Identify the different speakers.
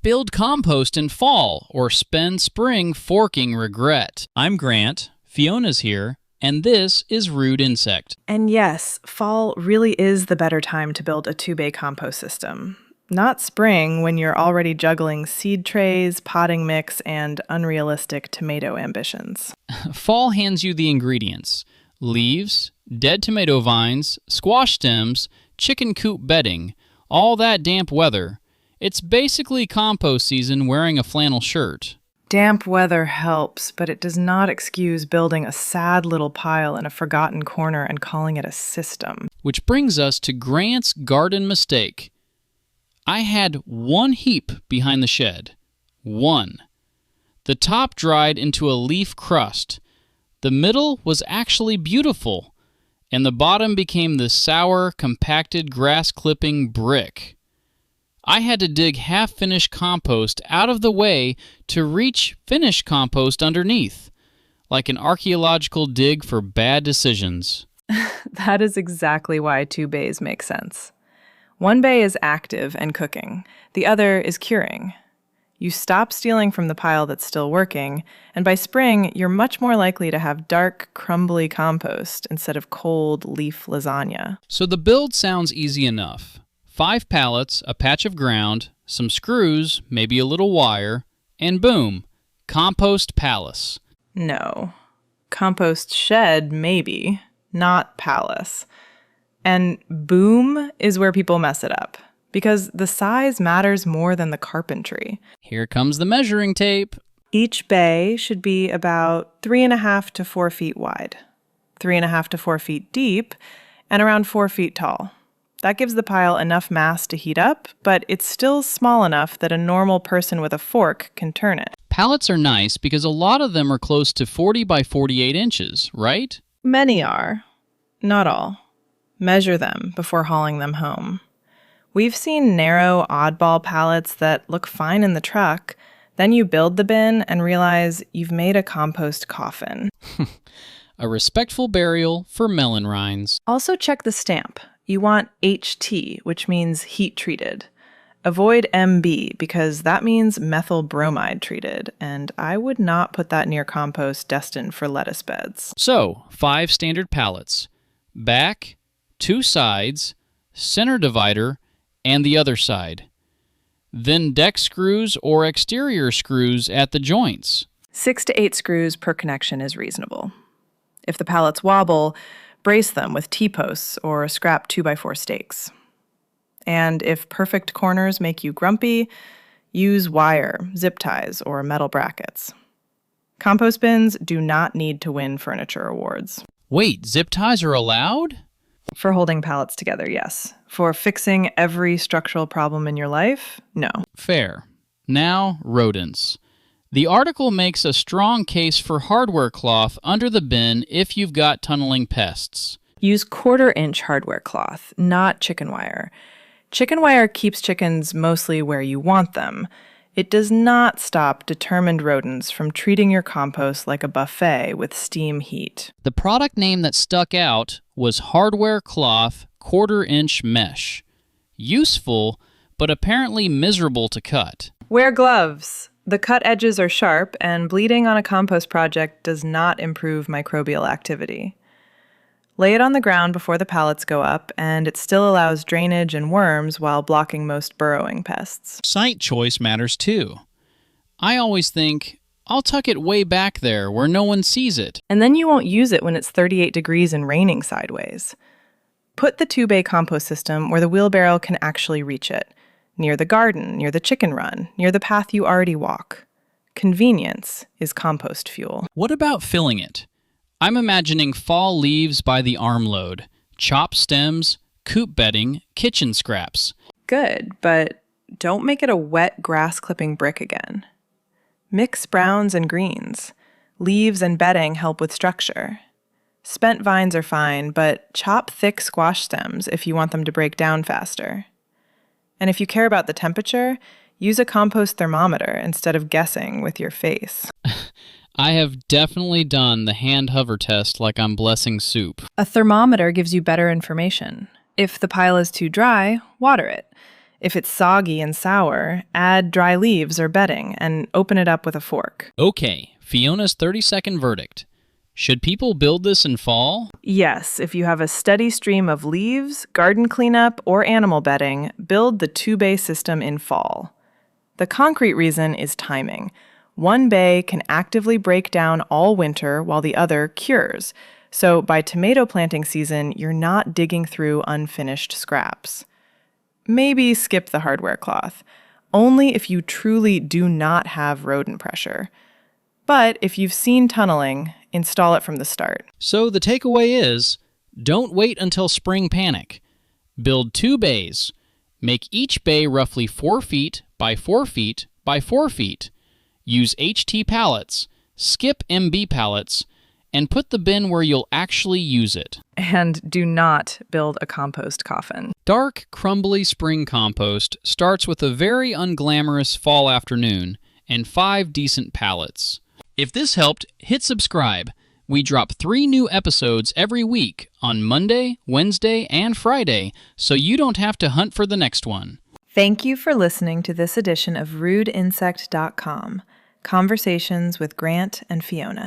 Speaker 1: build compost in fall or spend spring forking regret. I'm Grant, Fiona's here, and this is Rude Insect.
Speaker 2: And yes, fall really is the better time to build a 2-bay compost system. Not spring when you're already juggling seed trays, potting mix, and unrealistic tomato ambitions.
Speaker 1: Fall hands you the ingredients: leaves, dead tomato vines, squash stems, chicken coop bedding, all that damp weather. It's basically compost season wearing a flannel shirt.
Speaker 2: Damp weather helps, but it does not excuse building a sad little pile in a forgotten corner and calling it a system.
Speaker 1: Which brings us to Grant's garden mistake. I had one heap behind the shed. One. The top dried into a leaf crust. The middle was actually beautiful, and the bottom became the sour, compacted grass-clipping brick. I had to dig half-finished compost out of the way to reach finished compost underneath, like an archaeological dig for bad decisions.
Speaker 2: That is exactly why 2 bays make sense. 1 bay is active and cooking. The other is curing. You stop stealing from the pile that's still working, and by spring, you're much more likely to have dark, crumbly compost instead of cold leaf lasagna.
Speaker 1: So the build sounds easy enough. 5 pallets, a patch of ground, some screws, maybe a little wire, and boom, compost palace.
Speaker 2: No. Compost shed, maybe, not palace. And boom is where people mess it up, because the size matters more than the carpentry.
Speaker 1: Here comes the measuring tape.
Speaker 2: Each bay should be about 3.5 to 4 feet wide, 3.5 to 4 feet deep, and around 4 feet tall. That gives the pile enough mass to heat up, but it's still small enough that a normal person with a fork can turn it.
Speaker 1: Pallets are nice because a lot of them are close to 40 by 48 inches, right?
Speaker 2: Many are. Not all. Measure them before hauling them home. We've seen narrow, oddball pallets that look fine in the truck. Then you build the bin and realize you've made a compost coffin.
Speaker 1: A respectful burial for melon rinds.
Speaker 2: Also check the stamp. You want HT, which means heat treated. Avoid MB because that means methyl bromide treated, and I would not put that near compost destined for lettuce beds.
Speaker 1: So, 5 standard pallets. Back, 2 sides, center divider, and the other side. Then deck screws or exterior screws at the joints.
Speaker 2: 6 to 8 screws per connection is reasonable. If the pallets wobble, brace them with T-posts or scrap 2x4 stakes. And if perfect corners make you grumpy, use wire, zip ties, or metal brackets. Compost bins do not need to win furniture awards.
Speaker 1: Wait, zip ties are allowed?
Speaker 2: For holding pallets together, yes. For fixing every structural problem in your life, no.
Speaker 1: Fair. Now, rodents. The article makes a strong case for hardware cloth under the bin if you've got tunneling pests.
Speaker 2: Use 1/4-inch hardware cloth, not chicken wire. Chicken wire keeps chickens mostly where you want them. It does not stop determined rodents from treating your compost like a buffet with steam heat.
Speaker 1: The product name that stuck out was hardware cloth 1/4-inch mesh. Useful, but apparently miserable to cut.
Speaker 2: Wear gloves. The cut edges are sharp, and bleeding on a compost project does not improve microbial activity. Lay it on the ground before the pallets go up, and it still allows drainage and worms while blocking most burrowing pests.
Speaker 1: Site choice matters too. I always think, I'll tuck it way back there where no one sees it.
Speaker 2: And then you won't use it when it's 38 degrees and raining sideways. Put the 2-bay compost system where the wheelbarrow can actually reach it. Near the garden, near the chicken run, near the path you already walk. Convenience is compost fuel.
Speaker 1: What about filling it? I'm imagining fall leaves by the armload, chopped stems, coop bedding, kitchen scraps.
Speaker 2: Good, but don't make it a wet grass-clipping brick again. Mix browns and greens. Leaves and bedding help with structure. Spent vines are fine, but chop thick squash stems if you want them to break down faster. And if you care about the temperature, use a compost thermometer instead of guessing with your face.
Speaker 1: I have definitely done the hand hover test like I'm blessing soup.
Speaker 2: A thermometer gives you better information. If the pile is too dry, water it. If it's soggy and sour, add dry leaves or bedding and open it up with a fork.
Speaker 1: Okay, Fiona's 30-second verdict. Should people build this in fall?
Speaker 2: Yes, if you have a steady stream of leaves, garden cleanup, or animal bedding, build the 2-bay system in fall. The concrete reason is timing. One bay can actively break down all winter while the other cures. So by tomato planting season, you're not digging through unfinished scraps. Maybe skip the hardware cloth, only if you truly do not have rodent pressure. But if you've seen tunneling, install it from the start.
Speaker 1: So the takeaway is, don't wait until spring panic. Build 2 bays. Make each bay roughly 4 feet by 4 feet by 4 feet. Use HT pallets, skip MB pallets, and put the bin where you'll actually use it.
Speaker 2: And do not build a compost coffin.
Speaker 1: Dark, crumbly spring compost starts with a very unglamorous fall afternoon and 5 decent pallets. If this helped, hit subscribe. We drop 3 new episodes every week on Monday, Wednesday, and Friday, so you don't have to hunt for the next one.
Speaker 2: Thank you for listening to this edition of RudeInsect.com, Conversations with Grant and Fiona.